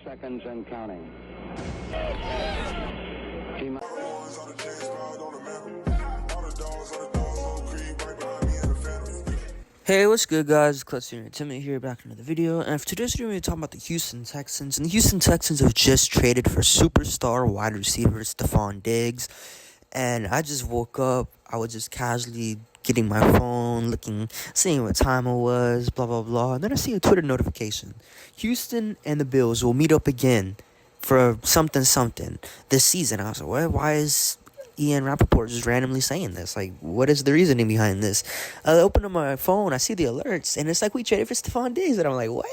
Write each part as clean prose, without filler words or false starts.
seconds and counting. Team. Hey, what's good, guys? It's Clutch and Timmy here, back in another video. And for today's video, we're going to talk about the Houston Texans. And the Houston Texans have just traded for superstar wide receiver Stefon Diggs. And I just woke up. I was just casually getting my phone, seeing what time it was, blah, blah, blah. And then I see a Twitter notification. Houston and the Bills will meet up again for something this season. I was like, why is Ian Rappaport just randomly saying this? Like, what is the reasoning behind this? I open up my phone, I see the alerts, and it's like we traded for Stefon Diggs, and I'm like, what?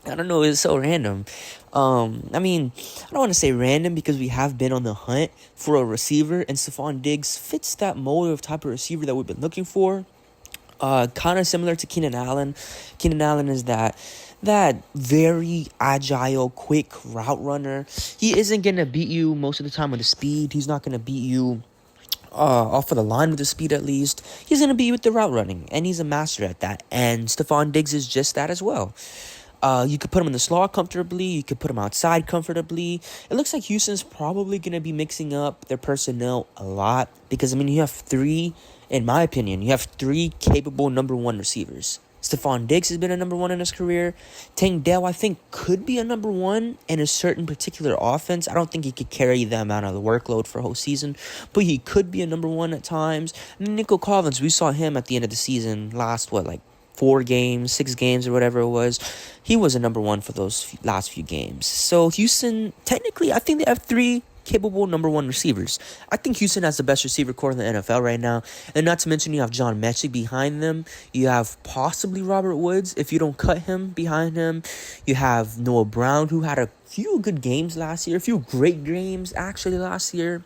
I don't know, it's so random. I don't want to say random because we have been on the hunt for a receiver, and Stefon Diggs fits that mold of type of receiver that we've been looking for. Kind of similar to Keenan Allen. Keenan Allen is that very agile, quick route runner. He isn't going to beat you most of the time with the speed. He's not going to beat you off of the line with the speed, at least. He's going to beat you with the route running, and he's a master at that. And Stefon Diggs is just that as well. You could put him in the slot comfortably. You could put him outside comfortably. It looks like Houston's probably going to be mixing up their personnel a lot because, you have three, in my opinion, capable number one receivers. Stefon Diggs has been a number one in his career. Tank Dell, I think, could be a number one in a certain particular offense. I don't think he could carry the amount of the workload for a whole season, but he could be a number one at times. And Nico Collins, we saw him at the end of the season last, 6 games or whatever it was. He was a number one for those last few games. So Houston, technically, I think they have three capable number one receivers. I think Houston has the best receiver core in the NFL right now. And not to mention you have John Mechie behind them. You have possibly Robert Woods if you don't cut him behind him. You have Noah Brown, who had a few good games last year. A few great games actually last year.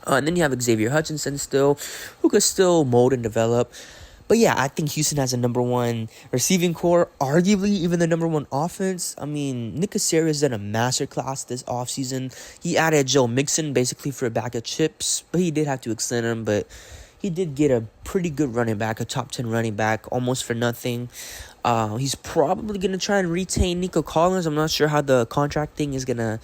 And then you have Xavier Hutchinson still, who could still mold and develop. But yeah, I think Houston has a number one receiving core, arguably even the number one offense. Nick Caserio's done a masterclass this offseason. He added Joe Mixon basically for a bag of chips, but he did have to extend him. But he did get a pretty good running back, a top 10 running back, almost for nothing. He's probably going to try and retain Nico Collins. I'm not sure how the contract thing is gonna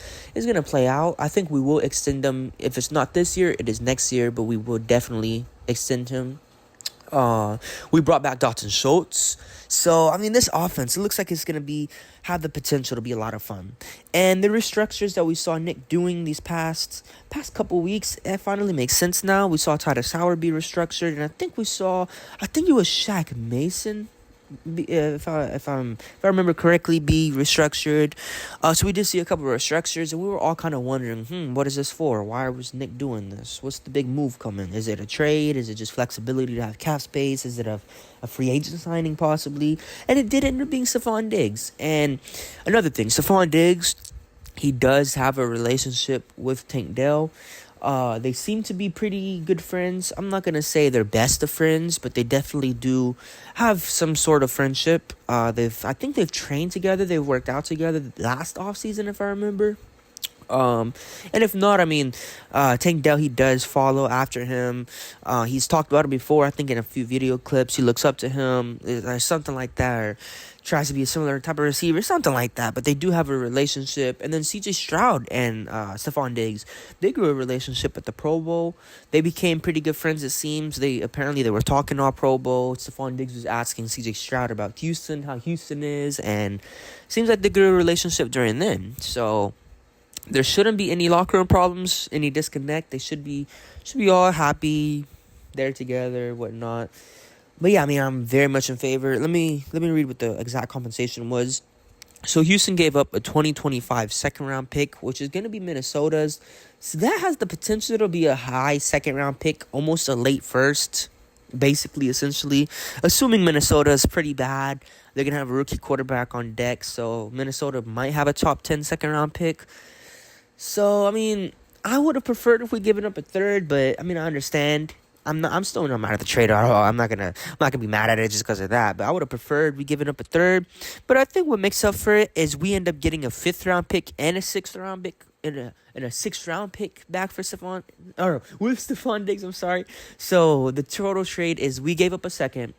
play out. I think we will extend him. If it's not this year, it is next year, but we will definitely extend him. We brought back Dalton Schultz. So, this offense, it looks like it's going to have the potential to be a lot of fun. And the restructures that we saw Nick doing these past couple weeks, it finally makes sense now. We saw Titus Howard be restructured, and I think it was Shaq Mason, if I remember correctly, be restructured. So we did see a couple of restructures, and we were all kind of wondering, what is this for? Why was Nick doing this? What's the big move coming? Is it a trade? Is it just flexibility to have cap space? Is it a free agent signing possibly? And it did end up being Stefon Diggs. And another thing, Stefon Diggs, he does have a relationship with Tank Dell. They seem to be pretty good friends. I'm not going to say they're best of friends, but they definitely do have some sort of friendship. I think they've trained together. They've worked out together last offseason, if I remember. And if not, Tank Dell, he does follow after him. He's talked about it before, I think in a few video clips. He looks up to him, or something like that, or tries to be a similar type of receiver, something like that. But they do have a relationship. And then CJ Stroud and Stefon Diggs, they grew a relationship at the Pro Bowl. They became pretty good friends, it seems. They were talking all Pro Bowl. Stefon Diggs was asking CJ Stroud about Houston, how Houston is, and seems like they grew a relationship during then. So there shouldn't be any locker room problems, any disconnect. They should be all happy, there together, whatnot. But yeah, I'm very much in favor. Let me read what the exact compensation was. So Houston gave up a 2025 second-round pick, which is going to be Minnesota's. So that has the potential to be a high second-round pick, almost a late first, basically, essentially. Assuming Minnesota is pretty bad, they're going to have a rookie quarterback on deck, so Minnesota might have a top 10 second-round pick. So, I would have preferred if we given up a third, but, I understand. I'm still not mad at the trade at all. I'm not gonna be mad at it just because of that. But I would have preferred we given up a third. But I think what makes up for it is we end up getting a 5th-round pick and a 6th-round pick and a 6th-round pick back for with Stefon Diggs. I'm sorry. So the total trade is we gave up a 2nd,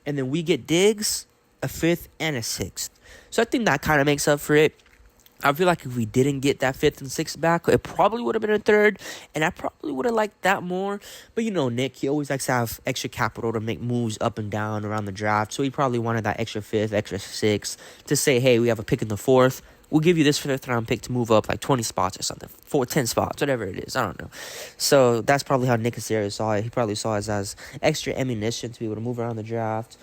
and then we get Diggs, a 5th, and a 6th. So I think that kind of makes up for it. I feel like if we didn't get that 5th and 6th back, it probably would have been a 3rd, and I probably would have liked that more. But Nick, he always likes to have extra capital to make moves up and down around the draft, so he probably wanted that extra 5th, extra 6th to say, hey, we have a pick in the 4th. We'll give you this 5th round pick to move up like 20 spots or something, 10 spots, whatever it is. I don't know. So that's probably how Nick Casario saw it. He probably saw it as extra ammunition to be able to move around the draft.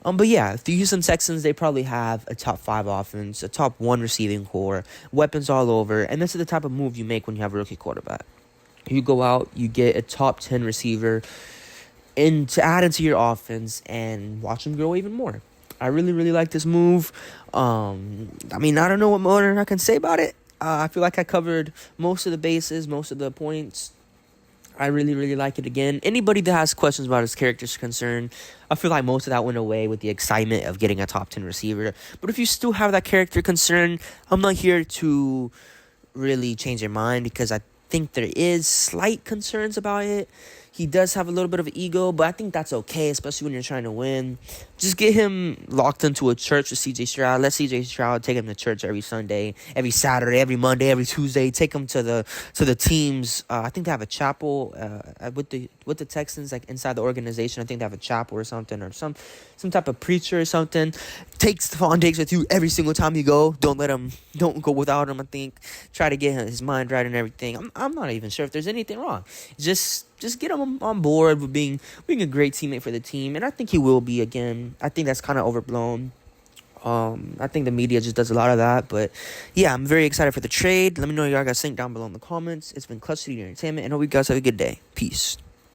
But yeah, the Houston Texans, they probably have a top 5 offense, a top 1 receiving core, weapons all over, and this is the type of move you make when you have a rookie quarterback. You go out, you get a top 10 receiver and to add into your offense and watch him grow even more. I really, really like this move. I don't know what more I can say about it. I feel like I covered most of the bases, most of the points. I really, really like it again. Anybody that has questions about his character's concerned, I feel like most of that went away with the excitement of getting a top 10 receiver. But if you still have that character concern, I'm not here to really change your mind because I think there is slight concerns about it. He does have a little bit of ego, but I think that's okay, especially when you're trying to win. Just get him locked into a church with C.J. Stroud. Let C.J. Stroud take him to church every Sunday, every Saturday, every Monday, every Tuesday. Take him to the teams. I think they have a chapel with the Texans, like inside the organization. I think they have a chapel or something, or some type of preacher or something. Take Stefon Diggs with you every single time you go. Don't go without him. I think try to get his mind right and everything. I'm not even sure if there's anything wrong. Just get him on board with being a great teammate for the team, and I think he will be again. I think that's kind of overblown. I think the media just does a lot of that, but yeah, I'm very excited for the trade. Let me know what y'all guys think down below in the comments. It's been Clutch City Entertainment, and hope you guys have a good day. Peace.